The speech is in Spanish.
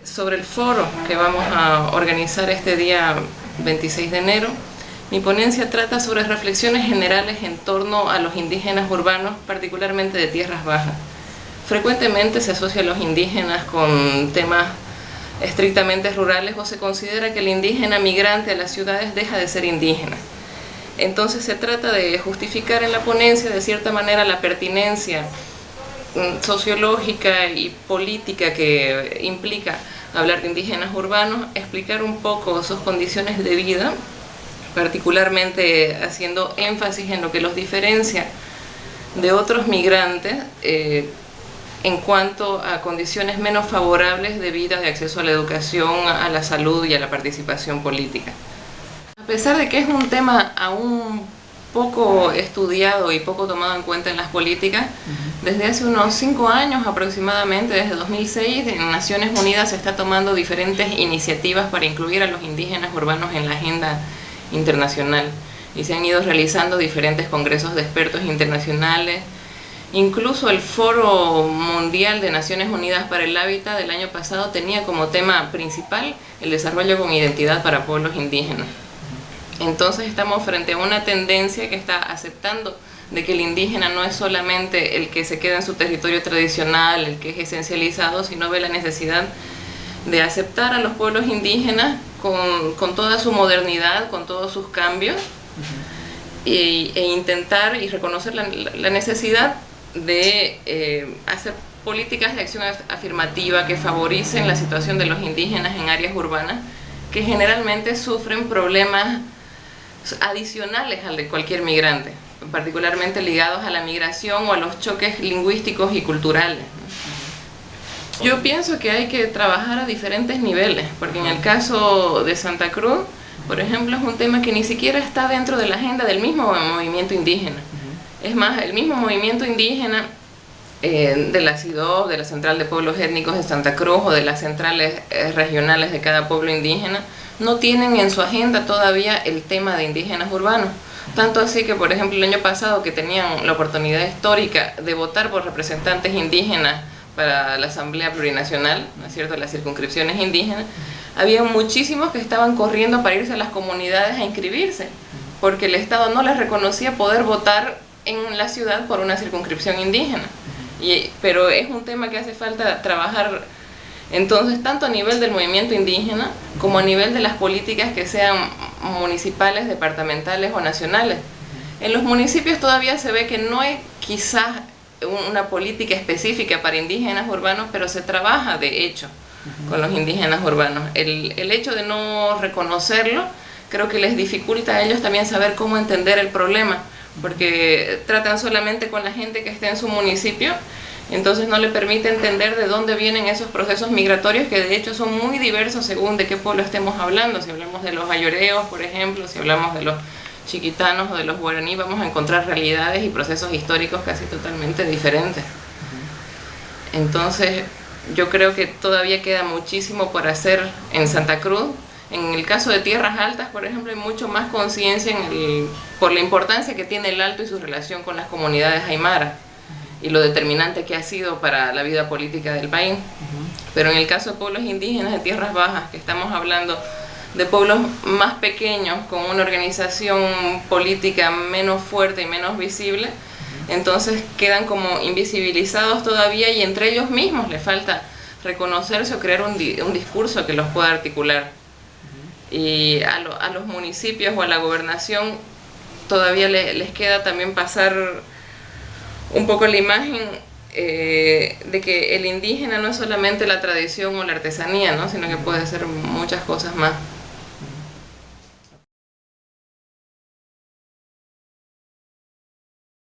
Sobre el foro que vamos a organizar este día 26 de enero, mi ponencia trata sobre reflexiones generales en torno a los indígenas urbanos, particularmente de tierras bajas. Frecuentemente se asocia a los indígenas con temas estrictamente rurales o se considera que el indígena migrante a las ciudades deja de ser indígena. Entonces se trata de justificar en la ponencia de cierta manera la pertinencia sociológica y política que implica hablar de indígenas urbanos, explicar un poco sus condiciones de vida, particularmente haciendo énfasis en lo que los diferencia de otros migrantes en cuanto a condiciones menos favorables de vida, de acceso a la educación, a la salud y a la participación política. A pesar de que es un tema aún poco estudiado y poco tomado en cuenta en las políticas, desde hace unos 5 años aproximadamente, desde 2006, en Naciones Unidas se está tomando diferentes iniciativas para incluir a los indígenas urbanos en la agenda internacional y se han ido realizando diferentes congresos de expertos internacionales. Incluso el Foro Mundial de Naciones Unidas para el Hábitat del año pasado tenía como tema principal el desarrollo con identidad para pueblos indígenas. Entonces estamos frente a una tendencia que está aceptando de que el indígena no es solamente el que se queda en su territorio tradicional, el que es esencializado, sino ve la necesidad de aceptar a los pueblos indígenas con toda su modernidad, con todos sus cambios, e intentar y reconocer la necesidad de hacer políticas de acción afirmativa que favorecen la situación de los indígenas en áreas urbanas que generalmente sufren problemas adicionales al de cualquier migrante, particularmente ligados a la migración o a los choques lingüísticos y culturales. Yo pienso que hay que trabajar a diferentes niveles, porque en el caso de Santa Cruz, por ejemplo, es un tema que ni siquiera está dentro de la agenda del mismo movimiento indígena. Es más, el mismo movimiento indígena de la CIDOB, de la Central de Pueblos Étnicos de Santa Cruz o de las centrales regionales de cada pueblo indígena, no tienen en su agenda todavía el tema de indígenas urbanos. Tanto así que, por ejemplo, el año pasado que tenían la oportunidad histórica de votar por representantes indígenas para la Asamblea Plurinacional, ¿no es cierto?, las circunscripciones indígenas, había muchísimos que estaban corriendo para irse a las comunidades a inscribirse, porque el Estado no les reconocía poder votar en la ciudad por una circunscripción indígena. Pero es un tema que hace falta trabajar entonces tanto a nivel del movimiento indígena como a nivel de las políticas que sean municipales, departamentales o nacionales. En los municipios todavía se ve que no hay quizás una política específica para indígenas urbanos, pero se trabaja de hecho con los indígenas urbanos. El hecho de no reconocerlo creo que les dificulta a ellos también saber cómo entender el problema, porque tratan solamente con la gente que está en su municipio, entonces no le permite entender de dónde vienen esos procesos migratorios que de hecho son muy diversos según de qué pueblo estemos hablando. Si hablamos de los ayoreos, por ejemplo, si hablamos de los chiquitanos o de los guaraní, vamos a encontrar realidades y procesos históricos casi totalmente diferentes. Entonces yo creo que todavía queda muchísimo por hacer en Santa Cruz. En el caso de Tierras Altas, por ejemplo, hay mucho más conciencia por la importancia que tiene el Alto y su relación con las comunidades aymaras y lo determinante que ha sido para la vida política del país. Pero en el caso de pueblos indígenas de tierras bajas, que estamos hablando de pueblos más pequeños, con una organización política menos fuerte y menos visible, entonces quedan como invisibilizados todavía y entre ellos mismos les falta reconocerse o crear un discurso que los pueda articular. Y a los municipios o a la gobernación todavía les queda también pasar un poco la imagen de que el indígena no es solamente la tradición o la artesanía, ¿no?, sino que puede ser muchas cosas más.